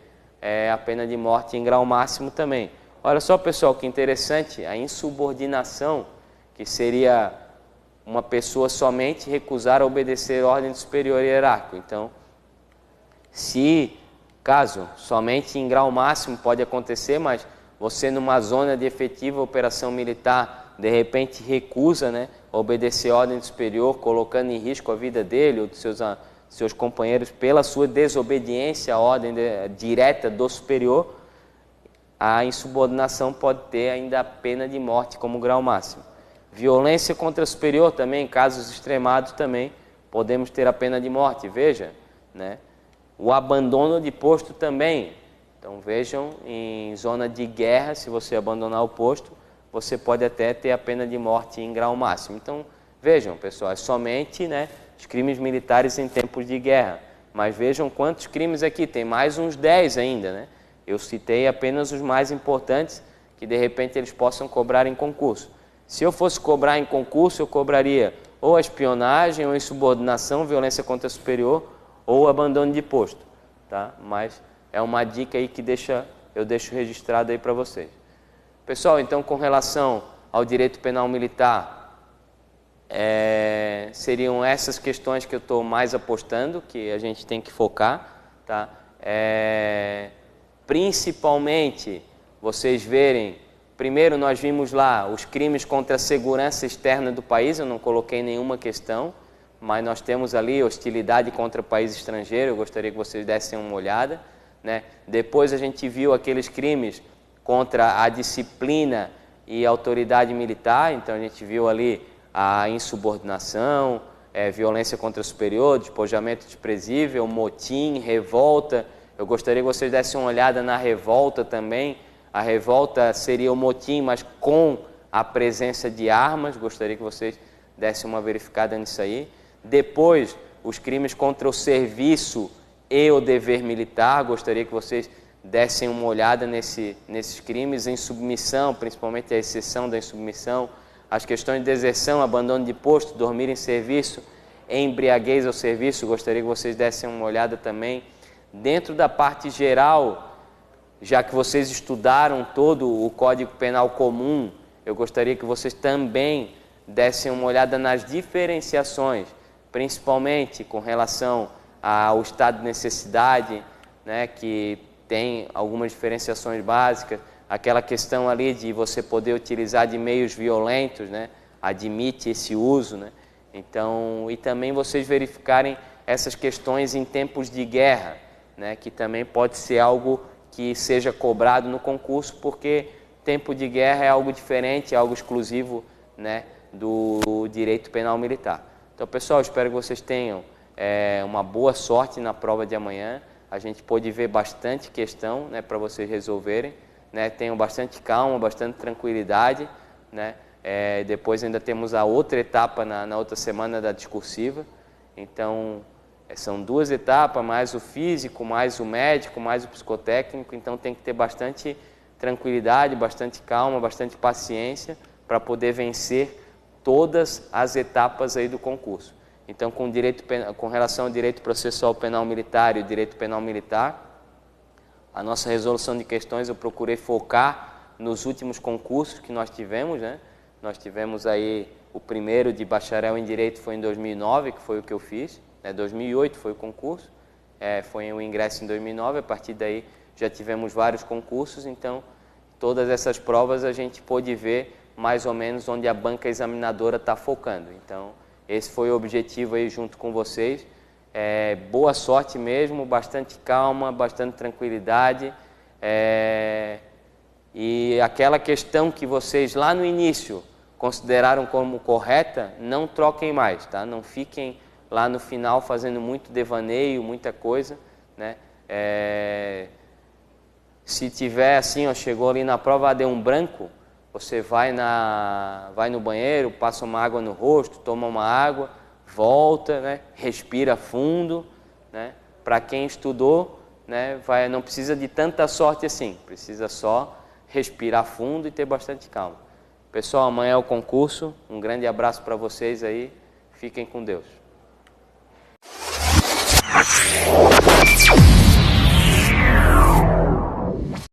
a pena de morte em grau máximo também. Olha só, pessoal, que interessante, a insubordinação, que seria uma pessoa somente recusar a obedecer ordem do superior hierárquico. Então, caso somente em grau máximo pode acontecer, mas você numa zona de efetiva operação militar, de repente recusa, né, obedecer ordem do superior, colocando em risco a vida dele ou dos seus companheiros pela sua desobediência à ordem direta do superior, a insubordinação pode ter ainda a pena de morte como grau máximo. Violência contra superior também, em casos extremados também, podemos ter a pena de morte, veja, né? O abandono de posto também. Então vejam, em zona de guerra, se você abandonar o posto, você pode até ter a pena de morte em grau máximo. Então vejam, pessoal, é somente, né, os crimes militares em tempos de guerra. Mas vejam quantos crimes aqui, tem mais uns 10 ainda, né? Eu citei apenas os mais importantes, que de repente eles possam cobrar em concurso. Se eu fosse cobrar em concurso, eu cobraria ou a espionagem, ou insubordinação, violência contra superior, ou abandono de posto, tá? Mas é uma dica aí que eu deixo registrado aí para vocês. Pessoal, então com relação ao direito penal militar, seriam essas questões que eu estou mais apostando, que a gente tem que focar, tá? Principalmente, vocês verem, primeiro nós vimos lá os crimes contra a segurança externa do país, eu não coloquei nenhuma questão, mas nós temos ali hostilidade contra o país estrangeiro, eu gostaria que vocês dessem uma olhada, né? Depois a gente viu aqueles crimes contra a disciplina e a autoridade militar, então a gente viu ali a insubordinação, violência contra o superior, despojamento desprezível, motim, revolta. Eu gostaria que vocês dessem uma olhada na revolta também. A revolta seria o motim, mas com a presença de armas. Gostaria que vocês dessem uma verificada nisso aí. Depois, os crimes contra o serviço e o dever militar. Gostaria que vocês dessem uma olhada nesses crimes. Insubmissão, principalmente a exceção da insubmissão. As questões de deserção, abandono de posto, dormir em serviço, embriaguez ao serviço. Gostaria que vocês dessem uma olhada também. Dentro da parte geral, já que vocês estudaram todo o Código Penal Comum, eu gostaria que vocês também dessem uma olhada nas diferenciações, principalmente com relação ao estado de necessidade, né, que tem algumas diferenciações básicas, aquela questão ali de você poder utilizar de meios violentos, né, admite esse uso, né? Então, e também vocês verificarem essas questões em tempos de guerra, né, que também pode ser algo que seja cobrado no concurso, porque tempo de guerra é algo diferente, é algo exclusivo, né, do direito penal militar. Então, pessoal, espero que vocês tenham uma boa sorte na prova de amanhã. A gente pôde ver bastante questão, né, para vocês resolverem, né? né? Tenham bastante calma, bastante tranquilidade, né? Depois ainda temos a outra etapa na outra semana da discursiva. Então, são 2 etapas, mais o físico, mais o médico, mais o psicotécnico. Então, tem que ter bastante tranquilidade, bastante calma, bastante paciência para poder vencer todas as etapas aí do concurso. Então, com relação ao direito processual penal militar e o direito penal militar, a nossa resolução de questões eu procurei focar nos últimos concursos que nós tivemos, né? Nós tivemos aí o primeiro de bacharel em direito foi em 2009, que foi o que eu fiz, né? 2008 foi o concurso, foi o ingresso em 2009, a partir daí já tivemos vários concursos, então todas essas provas a gente pôde ver mais ou menos onde a banca examinadora está focando. Então, esse foi o objetivo aí junto com vocês. Boa sorte mesmo, bastante calma, bastante tranquilidade. E aquela questão que vocês lá no início consideraram como correta, não troquem mais, tá? Não fiquem lá no final fazendo muito devaneio, muita coisa, né? Se tiver assim, chegou ali na prova, deu um branco, você vai no banheiro, passa uma água no rosto, toma uma água, volta, né? Respira fundo, né? Para quem estudou, né? Não precisa de tanta sorte assim, precisa só respirar fundo e ter bastante calma. Pessoal, amanhã é o concurso, um grande abraço para vocês aí, fiquem com Deus.